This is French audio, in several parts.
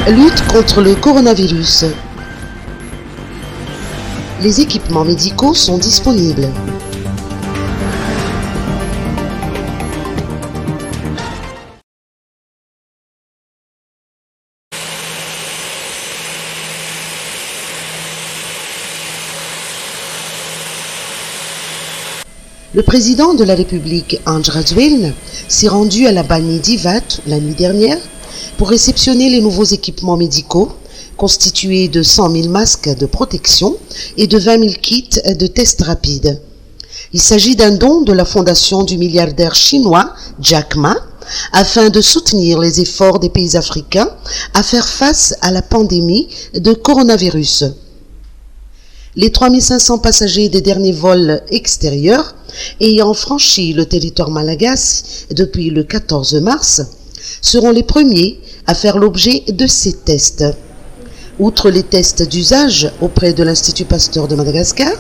Lutte contre le coronavirus. Les équipements médicaux sont disponibles. Le président de la République, Andry Rajoelina, s'est rendu à la Bani d'Ivat la nuit dernière pour réceptionner les nouveaux équipements médicaux constitués de 100 000 masques de protection et de 20 000 kits de tests rapides. Il s'agit d'un don de la fondation du milliardaire chinois Jack Ma afin de soutenir les efforts des pays africains à faire face à la pandémie de coronavirus. Les 3500 passagers des derniers vols extérieurs ayant franchi le territoire malagasy depuis le 14 mars seront les premiers à faire l'objet de ces tests. Outre les tests d'usage auprès de l'Institut Pasteur de Madagascar,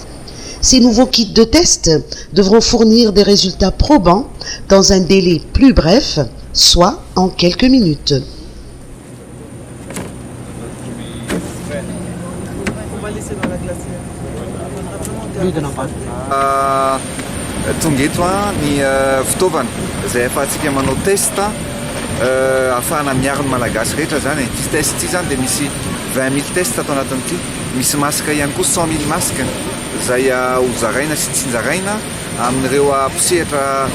ces nouveaux kits de tests devront fournir des résultats probants dans un délai plus bref, soit en quelques minutes. Tonga eto ny fitaovana izay ahafahantsika manao test ahafahana miaro ny malagasy rehetra zany. Ty test ty zany dia misy 20 000 test atao anatin'ity. Misy masque ihany koa 100 000 masque izay hozaraina sy tsinjaraina amin'ireo ampisehatra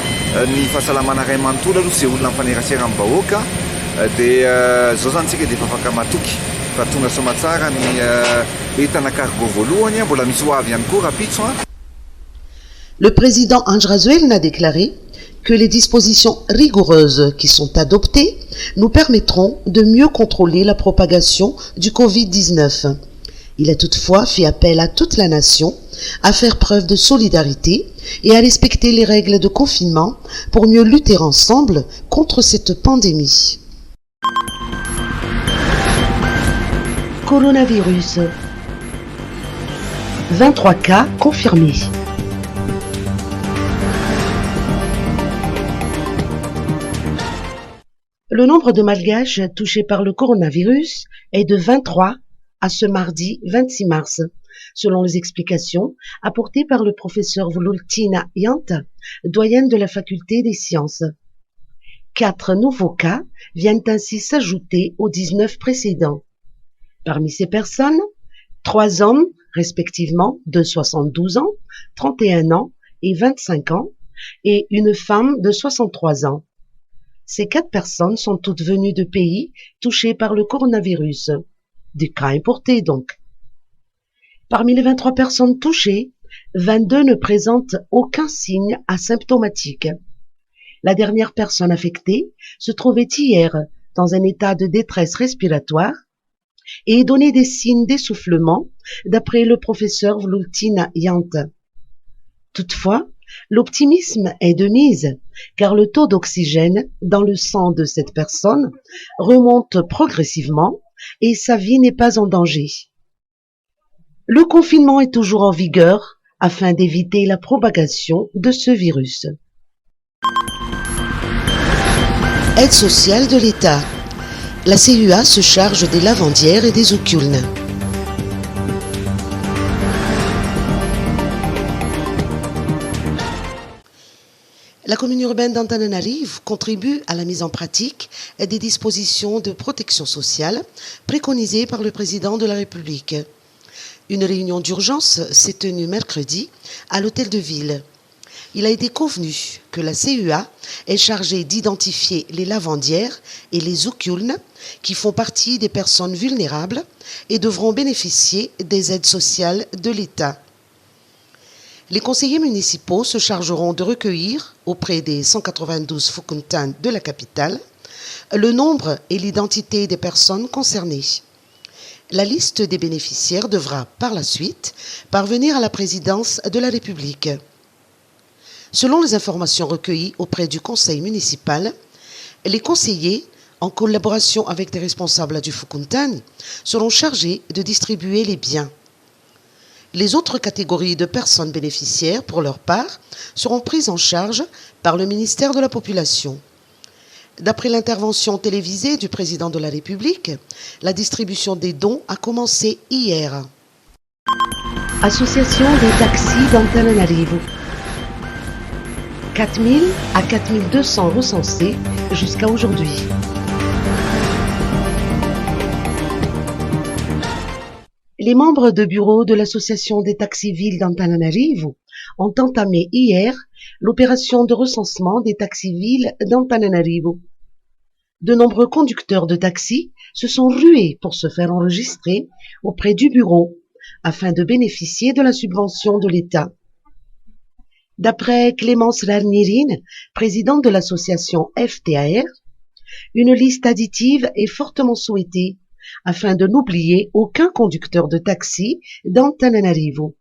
ny fahasalamana ray manontolo aloha izay olona mifanerasera amin'ny vahoaka dia zao zany tsika dia efa afaka matoky fa tonga somatsara ny entana cargo voalohany mbola misy ho avy ihany koa rapitso. Le président Andry Rajoelina a déclaré que les dispositions rigoureuses qui sont adoptées nous permettront de mieux contrôler la propagation du Covid-19. Il a toutefois fait appel à toute la nation à faire preuve de solidarité et à respecter les règles de confinement pour mieux lutter ensemble contre cette pandémie. Coronavirus. 23 cas confirmés. Le nombre de Malgaches touchés par le coronavirus est de 23 à ce mardi 26 mars, selon les explications apportées par le professeur Vlultina Yanta, doyenne de la faculté des sciences. 4 nouveaux cas viennent ainsi s'ajouter aux 19 précédents. Parmi ces personnes, 3 hommes, respectivement de 72 ans, 31 ans et 25 ans, et une femme de 63 ans. Ces 4 personnes sont toutes venues de pays touchés par le coronavirus, des cas importés donc. Parmi les 23 personnes touchées, 22 ne présentent aucun signe asymptomatique. La dernière personne affectée se trouvait hier dans un état de détresse respiratoire et donnait des signes d'essoufflement, d'après le professeur Vlultina Yanta. Toutefois, l'optimisme est de mise, car le taux d'oxygène dans le sang de cette personne remonte progressivement et sa vie n'est pas en danger. Le confinement est toujours en vigueur afin d'éviter la propagation de ce virus. Aide sociale de l'État. La CUA se charge des lavandières et des oukulnes. La commune urbaine d'Antananarivo contribue à la mise en pratique des dispositions de protection sociale préconisées par le président de la République. Une réunion d'urgence s'est tenue mercredi à l'hôtel de ville. Il a été convenu que la CUA est chargée d'identifier les lavandières et les oukulnes qui font partie des personnes vulnérables et devront bénéficier des aides sociales de l'État. Les conseillers municipaux se chargeront de recueillir, auprès des 192 Fukuntans de la capitale, le nombre et l'identité des personnes concernées. La liste des bénéficiaires devra, par la suite, parvenir à la présidence de la République. Selon les informations recueillies auprès du conseil municipal, les conseillers, en collaboration avec des responsables du Fukuntan, seront chargés de distribuer les biens. Les autres catégories de personnes bénéficiaires, pour leur part, seront prises en charge par le ministère de la Population. D'après l'intervention télévisée du président de la République, la distribution des dons a commencé hier. Association des taxis d'Antananarivo. 4000 à 4200 recensés jusqu'à aujourd'hui. Les membres de bureau de l'association des taxis-villes d'Antananarivo ont entamé hier l'opération de recensement des taxis-villes d'Antananarivo. De nombreux conducteurs de taxis se sont rués pour se faire enregistrer auprès du bureau afin de bénéficier de la subvention de l'État. D'après Clémence Rarnirine, présidente de l'association FTAR, une liste additive est fortement souhaitée afin de n'oublier aucun conducteur de taxi d'Antananarivo.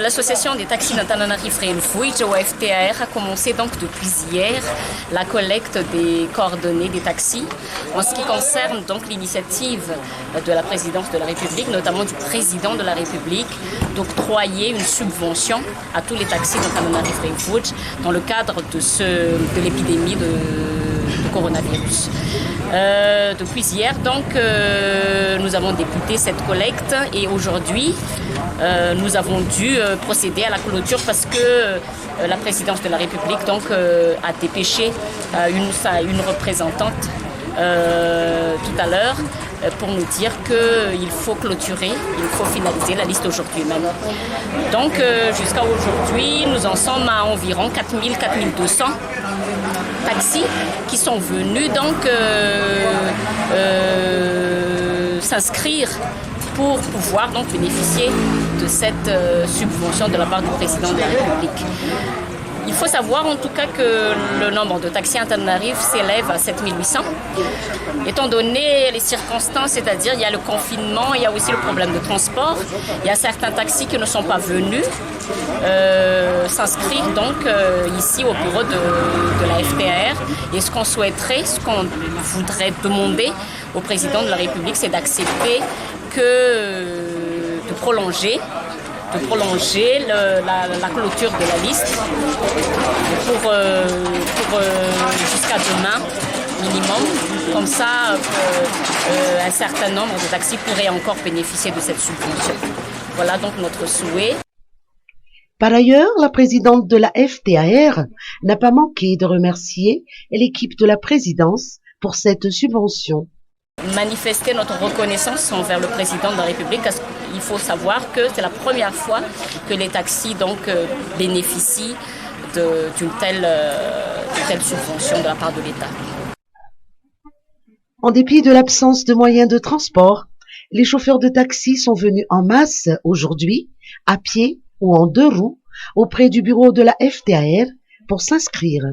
L'association des taxis d'Antananarivo, ou FTAR, a commencé donc depuis hier la collecte des coordonnées des taxis en ce qui concerne donc l'initiative de la présidence de la République, notamment du président de la République, d'octroyer une subvention à tous les taxis d'Antananarivo dans le cadre de l'épidémie de coronavirus. Depuis hier, donc, nous avons débuté cette collecte et aujourd'hui, nous avons dû procéder à la clôture parce que la présidence de la République donc, a dépêché une représentante tout à l'heure pour nous dire qu'il faut clôturer, il faut finaliser la liste aujourd'hui même. Donc jusqu'à aujourd'hui, nous en sommes à environ 4000-4200 taxis qui sont venus donc s'inscrire pour pouvoir donc bénéficier de cette subvention de la part du président de la République. Il faut savoir en tout cas que le nombre de taxis Antananarivo s'élève à 7800. Étant donné les circonstances, c'est-à-dire il y a le confinement, il y a aussi le problème de transport, il y a certains taxis qui ne sont pas venus s'inscrire donc ici au bureau de la FTAR. Et ce qu'on souhaiterait, ce qu'on voudrait demander au président de la République, c'est d'accepter de prolonger la clôture de la liste pour jusqu'à demain minimum. Comme ça, un certain nombre de taxis pourraient encore bénéficier de cette subvention. Voilà donc notre souhait. Par ailleurs, la présidente de la FTAR n'a pas manqué de remercier l'équipe de la présidence pour cette subvention. Manifester notre reconnaissance envers le président de la République. Il faut savoir que c'est la première fois que les taxis donc, bénéficient d'une telle subvention de la part de l'État. En dépit de l'absence de moyens de transport, les chauffeurs de taxi sont venus en masse aujourd'hui, à pied ou en 2 roues, auprès du bureau de la FTAR pour s'inscrire.